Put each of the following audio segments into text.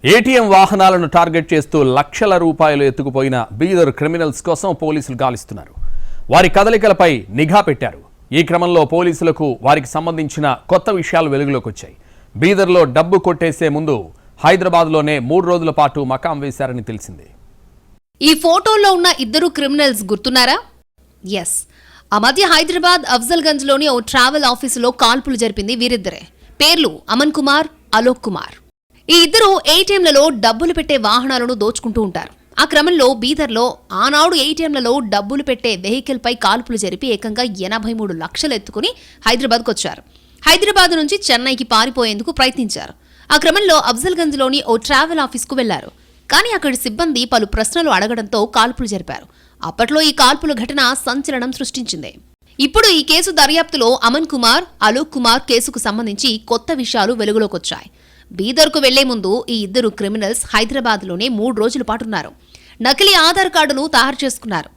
ATM వాహనాలను target చేస్తూ లక్షల రూపాయలు ఎత్తుకుపోయిన బీదర్ క్రిమినల్స్ కోసం పోలీసులు గాలిస్తున్నారు. వారి కదలికలపై నిఘా పెట్టారు. ఈ క్రమంలో పోలీసులకు వారికి సంబంధించిన కొత్త విషయాలు వెలుగులోకి వచ్చాయి. బీదర్లో డబ్బు కొట్టేసే ముందు హైదరాబాద్లోనే 3 రోజుల పాటు మకాం వేశారని తెలిసింది. ఈ ఫోటోలో ఉన్న ఇద్దరు క్రిమినల్స్ గుర్తున్నారా? ఎస్, ఆ మధ్య హైదరాబాద్ అఫ్జల్గంజ్లోని ఓ ట్రావెల్ ఆఫీసులో కాల్పులు జరిపింది వీరిద్దరే. పేర్లు అమన్ కుమార్, అలోక్ కుమార్. ఈ ఇద్దరు ఏటీఎంలలో డబ్బులు పెట్టే వాహనాలను దోచుకుంటూ ఉంటారు. ఆ క్రమంలో బీదర్లో ఆనాడు ఏటీఎంలలో డబ్బులు పెట్టే వెహికల్ పై కాల్పులు జరిపి ఏకంగా 83 లక్షలు ఎత్తుకుని హైదరాబాద్కు వచ్చారు. హైదరాబాద్ నుంచి చెన్నైకి పారిపోయేందుకు ప్రయత్నించారు. ఆ క్రమంలో అఫ్జల్గంజ్లోని ఓ ట్రావెల్ ఆఫీస్కు వెళ్లారు. కానీ అక్కడి సిబ్బంది పలు ప్రశ్నలు అడగడంతో కాల్పులు జరిపారు. అప్పట్లో ఈ కాల్పుల ఘటన సంచలనం సృష్టించింది. ఇప్పుడు ఈ కేసు దర్యాప్తులో అమన్ కుమార్, అలోక్ కుమార్ కేసుకు సంబంధించి కొత్త విషయాలు వెలుగులోకొచ్చాయి. బీదర్కు వెళ్లే ముందు ఈ ఇద్దరు క్రిమినల్స్ హైదరాబాద్లోనే 3 రోజుల పాటున్నారు. నకిలీ ఆధార్ కార్డును తయారు చేసుకున్నారు.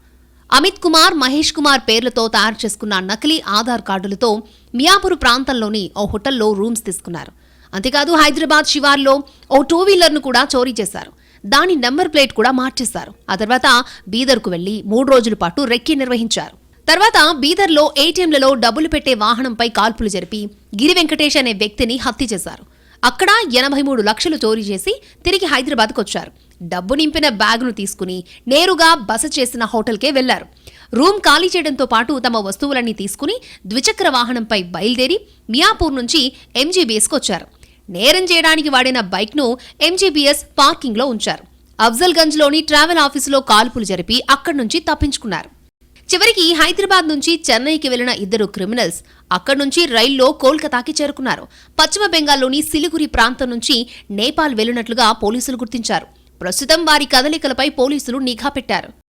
అమిత్ కుమార్, మహేష్ కుమార్ పేర్లతో తయారు చేసుకున్న నకిలీ ఆధార్ కార్డులతో మియాపూర్ ప్రాంతంలోని ఓ హోటల్లో రూమ్స్ తీసుకున్నారు. అంతేకాదు హైదరాబాద్ శివార్లో ఓ 2-వీలర్ను కూడా చోరీ చేశారు. దాని నెంబర్ ప్లేట్ కూడా మార్చేశారు. ఆ తర్వాత బీదర్కు వెళ్లి 3 రోజుల పాటు రెక్కీ నిర్వహించారు. తర్వాత బీదర్లో ఏటీఎంలలో డబ్బులు పెట్టే వాహనంపై కాల్పులు జరిపి గిరి వెంకటేష్ అనే వ్యక్తిని హత్య చేశారు. అక్కడ 83 లక్షలు చోరీ చేసి తిరిగి హైదరాబాద్కు వచ్చారు. డబ్బు నింపిన బ్యాగును తీసుకుని నేరుగా బస చేసిన హోటల్కే వెళ్లారు. రూమ్ ఖాళీ చేయడంతో పాటు తమ వస్తువులన్నీ తీసుకుని ద్విచక్ర వాహనంపై బయలుదేరి మియాపూర్ నుంచి ఎంజీబీఎస్కు వచ్చారు. నేరం చేయడానికి వాడిన బైక్ను ఎంజీబీఎస్ పార్కింగ్లో ఉంచారు. అఫ్జల్గంజ్లోని ట్రావెల్ ఆఫీసులో కాల్పులు జరిపి అక్కడి నుంచి తప్పించుకున్నారు. చివరికి హైదరాబాద్ నుంచి చెన్నైకి వెళ్లిన ఇద్దరు క్రిమినల్స్ అక్కడి నుంచి రైల్లో కోల్కతాకి చేరుకున్నారు. పశ్చిమ బెంగాల్లోని సిలిగురి ప్రాంతం నుంచి నేపాల్ వెళ్లినట్లుగా పోలీసులు గుర్తించారు. ప్రస్తుతం వారి కదలికలపై పోలీసులు నిఘా పెట్టారు.